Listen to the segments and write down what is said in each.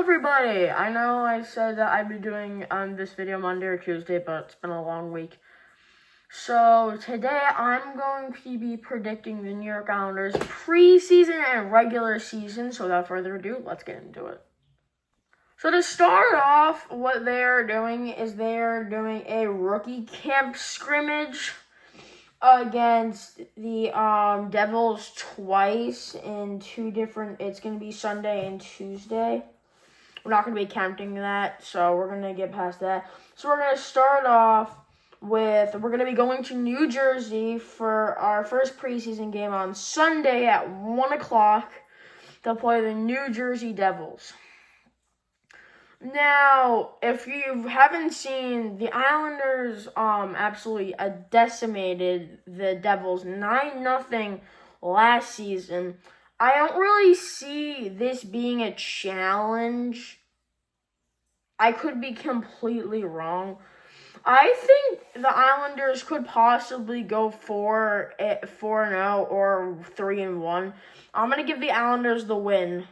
everybody! I know I said that I'd be doing this video Monday or Tuesday, but it's been a long week. So today I'm going to be predicting the New York Islanders preseason and regular season. So without further ado, let's get into it. So to start off, what they're doing is they're doing a rookie camp scrimmage against the Devils twice in two different. It's going to be Sunday and Tuesday. We're not going to be counting that, so we're going to get past that. So we're going to start off with, we're going to be going to New Jersey for our first preseason game on Sunday at 1 o'clock to play the New Jersey Devils. Now, if you haven't seen, the Islanders absolutely decimated the Devils 9-0 last season. I don't really see this being a challenge. I could be completely wrong. I think the Islanders could possibly go 4-0 or 3-1. I'm going to give the Islanders the win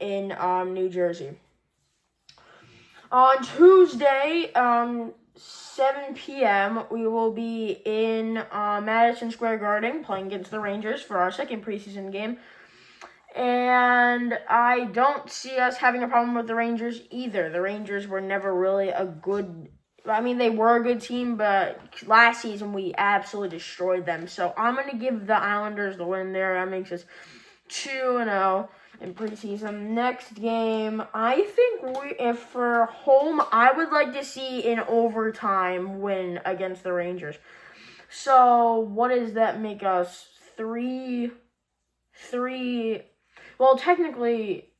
in New Jersey. On Tuesday, 7 p.m., we will be in Madison Square Garden playing against the Rangers for our second preseason game. And I don't see us having a problem with the Rangers either. The Rangers were never really they were a good team, but last season we absolutely destroyed them. So I'm going to give the Islanders the win there. That makes us 2-0 in preseason. Next game, I think if for home, I would like to see an overtime win against the Rangers. So what does that make us? 3. Well, technically,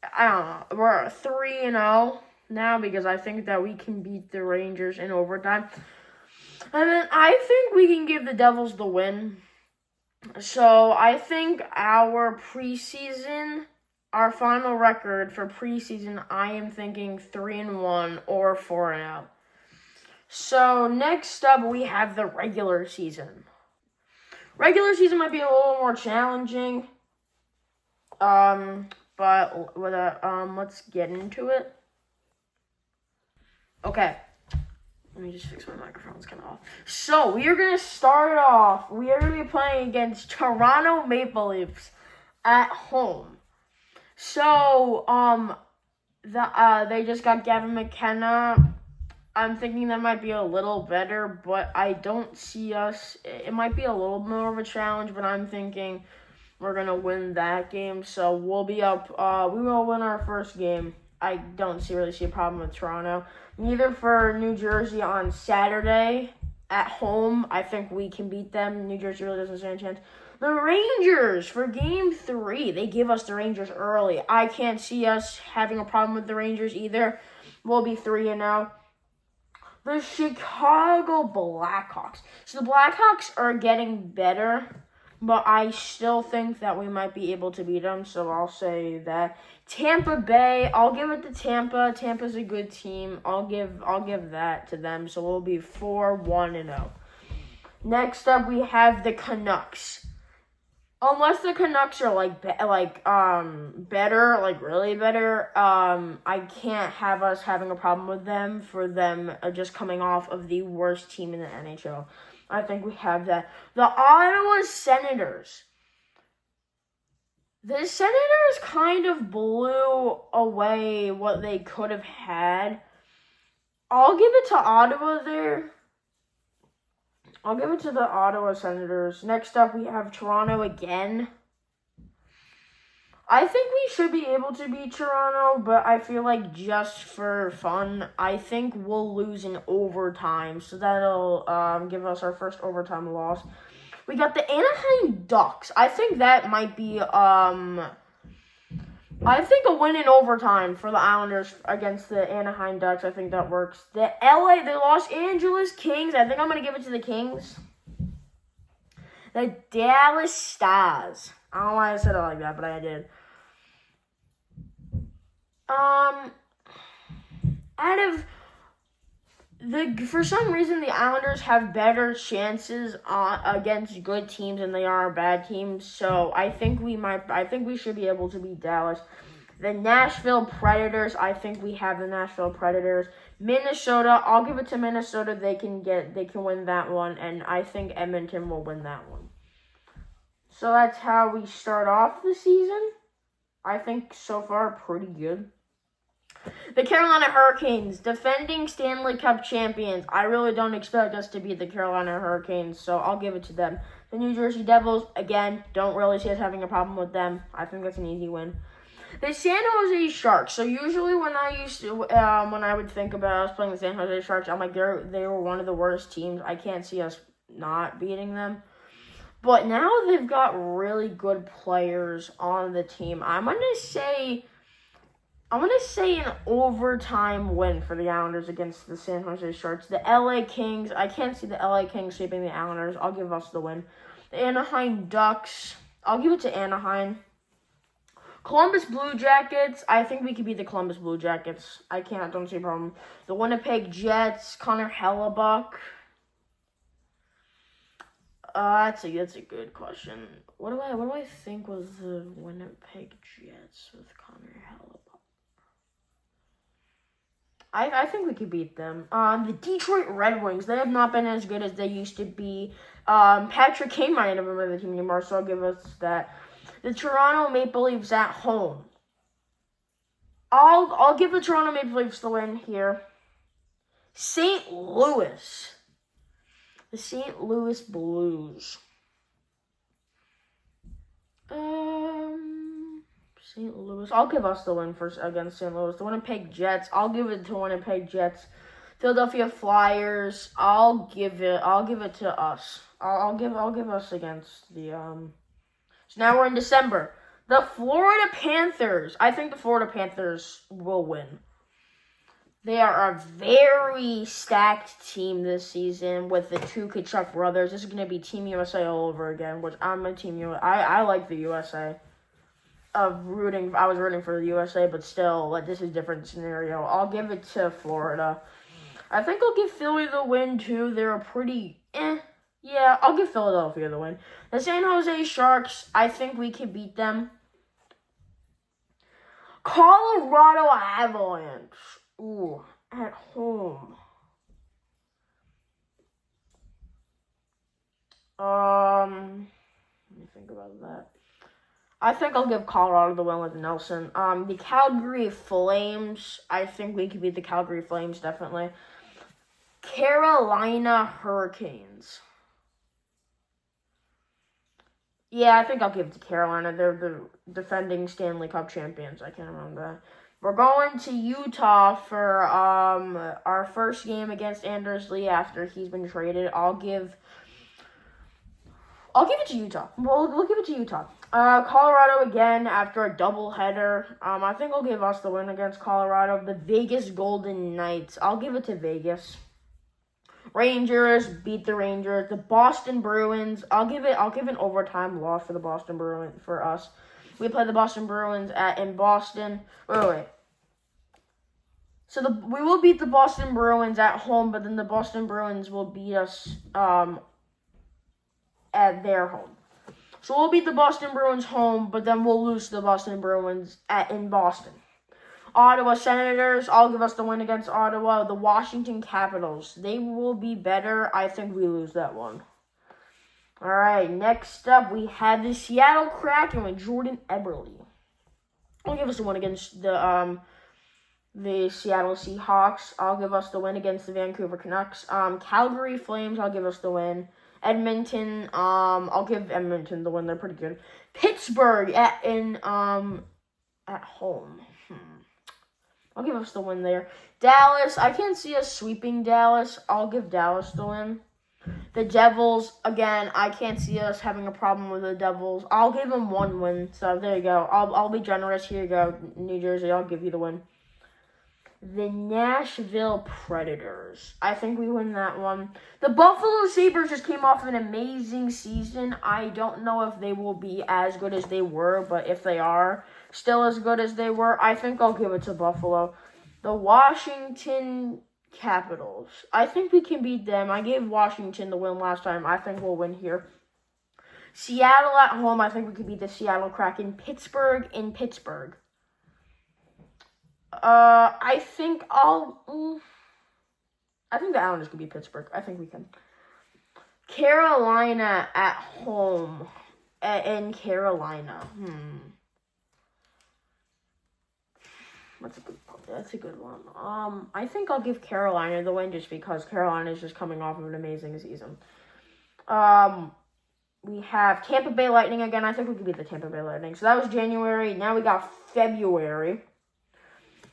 I don't know. We're 3-0 now because I think that we can beat the Rangers in overtime. And then I think we can give the Devils the win. So I think our final record for preseason, I am thinking 3-1 or 4-0. So next up, we have the regular season. Regular season might be a little more challenging. But let's get into it. Okay. Let me just fix my microphone. It's kind of off. So, we are going to start off. We are going to be playing against Toronto Maple Leafs at home. So, they just got Gavin McKenna. I'm thinking that might be a little better, but I don't see us. It might be a little more of a challenge, but I'm thinking we're going to win that game. So, we'll be up. We will win our first game. I don't really see a problem with Toronto. Neither for New Jersey on Saturday at home. I think we can beat them. New Jersey really doesn't stand a chance. The Rangers for Game 3. They give us the Rangers early. I can't see us having a problem with the Rangers either. We'll be 3-0. The Chicago Blackhawks. So the Blackhawks are getting better, but I still think that we might be able to beat them, so I'll say that. Tampa Bay, I'll give it to Tampa. Tampa's a good team. I'll give that to them, so we'll be 4-1-0. Next up, we have the Canucks. Unless the Canucks are better, really better, I can't have us having a problem with them for them just coming off of the worst team in the NHL. I think we have that. The Ottawa Senators. The Senators kind of blew away what they could have had. I'll give it to Ottawa there. I'll give it to the Ottawa Senators. Next up, we have Toronto again. I think we should be able to beat Toronto, but I feel like just for fun, I think we'll lose in overtime. So that'll give us our first overtime loss. We got the Anaheim Ducks. I think that might be, I think a win in overtime for the Islanders against the Anaheim Ducks. I think that works. The Los Angeles Kings. I think I'm going to give it to the Kings. The Dallas Stars. I don't know why I said it like that, but I did. For some reason, the Islanders have better chances against good teams than they are bad teams. So I think we should be able to beat Dallas. The Nashville Predators, I think we have the Nashville Predators. Minnesota, I'll give it to Minnesota. They can win that one, and I think Edmonton will win that one. So that's how we start off the season. I think so far pretty good. The Carolina Hurricanes, defending Stanley Cup champions. I really don't expect us to beat the Carolina Hurricanes, so I'll give it to them. The New Jersey Devils, again, don't really see us having a problem with them. I think that's an easy win. The San Jose Sharks. So usually when I would think about us playing the San Jose Sharks, I'm like, they were one of the worst teams. I can't see us not beating them. But now they've got really good players on the team. I'm gonna say an overtime win for the Islanders against the San Jose Sharks. The LA Kings, I can't see the LA Kings sweeping the Islanders. I'll give us the win. The Anaheim Ducks, I'll give it to Anaheim. Columbus Blue Jackets, I think we could beat the Columbus Blue Jackets. Don't see a problem. The Winnipeg Jets, Connor Hellebuyck. That's a good question. What do I think was the Winnipeg Jets with Connor Hellebuyck? I think we could beat them. The Detroit Red Wings, they have not been as good as they used to be. Patrick Kane might not remember the team anymore, so I'll give us that. The Toronto Maple Leafs at home. I'll give the Toronto Maple Leafs the win here. St. Louis. The St. Louis Blues. St. Louis. I'll give us the win against St. Louis. The Winnipeg Jets. I'll give it to Winnipeg Jets. Philadelphia Flyers. I'll give it to us. I'll give us against the So now we're in December. The Florida Panthers. I think the Florida Panthers will win. They are a very stacked team this season with the two Tkachuk brothers. This is going to be Team USA all over again, which I'm a Team USA. I like the USA. I was rooting for the USA, but still, this is a different scenario. I'll give it to Florida. I think I'll give Philly the win, too. They're a pretty Yeah, I'll give Philadelphia the win. The San Jose Sharks, I think we can beat them. Colorado Avalanche. Ooh, at home. Let me think about that. I think I'll give Colorado the win with Nelson. The Calgary Flames. I think we could beat the Calgary Flames, definitely. Carolina Hurricanes. Yeah, I think I'll give it to Carolina. They're the defending Stanley Cup champions. I can't remember that. We're going to Utah for our first game against Anders Lee after he's been traded. I'll give it to Utah. We'll give it to Utah. Colorado again after a doubleheader. I think I'll give us the win against Colorado. The Vegas Golden Knights. I'll give it to Vegas. Rangers beat the Rangers. The Boston Bruins. I'll give an overtime loss for the Boston Bruins for us. We play the Boston Bruins in Boston. Wait. So we will beat the Boston Bruins at home, but then the Boston Bruins will beat us at their home. So we'll beat the Boston Bruins home, but then we'll lose to the Boston Bruins in Boston. Ottawa Senators, I'll give us the win against Ottawa. The Washington Capitals, they will be better. I think we lose that one. All right, next up, we have the Seattle Kraken with Jordan Eberle. I'll give us the win against the Seattle Seahawks. I'll give us the win against the Vancouver Canucks. Calgary Flames, I'll give us the win. Edmonton, I'll give Edmonton the win. They're pretty good. Pittsburgh at home. I'll give us the win there. Dallas, I can't see us sweeping Dallas. I'll give Dallas the win. The Devils, again, I can't see us having a problem with the Devils. I'll give them one win. So there you go. I'll be generous. Here you go, New Jersey. I'll give you the win. The Nashville Predators. I think we win that one. The Buffalo Sabres just came off an amazing season. I don't know if they will be as good as they were, but if they are still as good as they were, I think I'll give it to Buffalo. The Washington Capitals. I think we can beat them. I gave Washington the win last time. I think we'll win here. Seattle at home. I think we could beat the Seattle Kraken. Pittsburgh in Pittsburgh. I think the Islanders could beat Pittsburgh. I think we can. Carolina at home in Carolina. That's a good one. I think I'll give Carolina the win just because Carolina is just coming off of an amazing season. We have Tampa Bay Lightning again. I think we could beat the Tampa Bay Lightning. So that was January. Now we got February.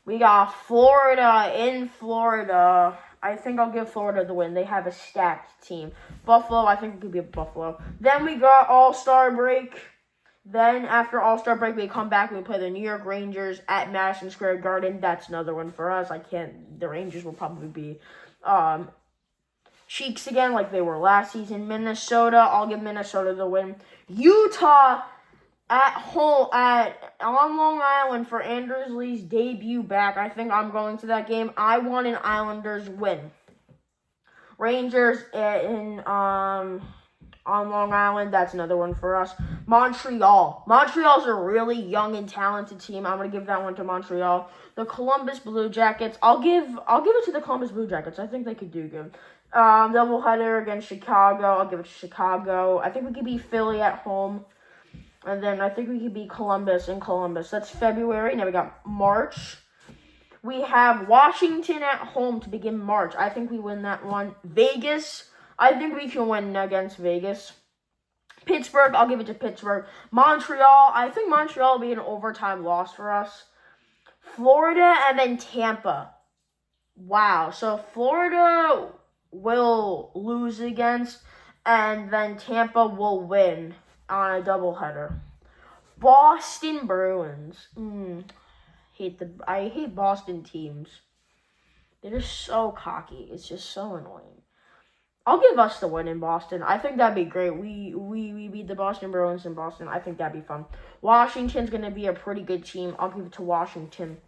We got Florida in Florida. I think I'll give Florida the win. They have a stacked team. Buffalo, I think it could be a Buffalo. Then we got All-Star break. Then after All-Star break, we come back and we play the New York Rangers at Madison Square Garden. That's another one for us. The Rangers will probably be Cheeks again like they were last season. Minnesota, I'll give Minnesota the win. Utah at home on Long Island for Anders Lee's debut back. I think I'm going to that game. I want an Islanders win. Rangers on Long Island. That's another one for us. Montreal. Montreal's a really young and talented team. I'm gonna give that one to Montreal. The Columbus Blue Jackets. I'll give it to the Columbus Blue Jackets. I think they could do good. Doubleheader against Chicago. I'll give it to Chicago. I think we could beat Philly at home. And then I think we could beat Columbus in Columbus. That's February. Now we got March. We have Washington at home to begin March. I think we win that one. Vegas. I think we can win against Vegas. Pittsburgh. I'll give it to Pittsburgh. Montreal. I think Montreal will be an overtime loss for us. Florida and then Tampa. Wow. So Florida will lose against, and then Tampa will win on a doubleheader. Boston Bruins. I hate Boston teams. They're just so cocky. It's just so annoying. I'll give us the win in Boston. I think that'd be great. We beat the Boston Bruins in Boston. I think that'd be fun. Washington's gonna be a pretty good team. I'll give it to Washington.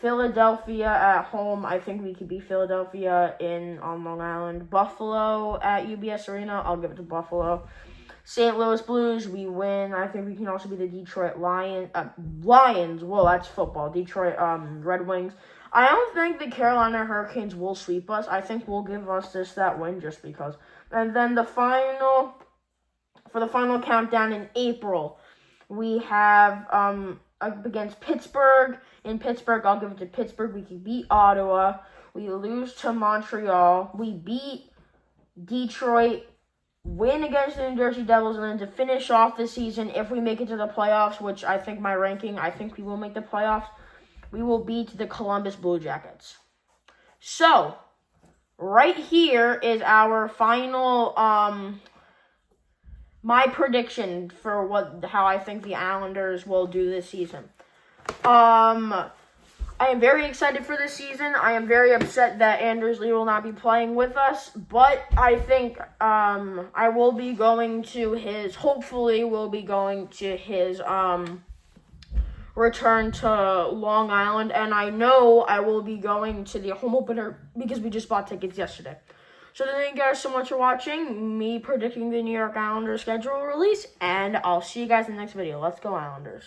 Philadelphia at home. I think we could beat Philadelphia on Long Island. Buffalo at UBS Arena. I'll give it to Buffalo. St. Louis Blues, we win. I think we can also be the Detroit Lions. Whoa, that's football. Detroit Red Wings. I don't think the Carolina Hurricanes will sweep us. I think we'll give us that win just because. And then for the final countdown in April, we have up against Pittsburgh. In Pittsburgh, I'll give it to Pittsburgh. We can beat Ottawa. We lose to Montreal. We beat Detroit. Win against the New Jersey Devils, and then to finish off the season, if we make it to the playoffs, which I think I think we will make the playoffs, we will beat the Columbus Blue Jackets. So, right here is our final, my prediction for how I think the Islanders will do this season. I am very excited for this season. I am very upset that Anders Lee will not be playing with us, but I think I will be going to hopefully will be going to his return to Long Island, and I know I will be going to the home opener because we just bought tickets yesterday. So thank you guys so much for watching me predicting the New York Islanders schedule release, and I'll see you guys in the next video. Let's go Islanders.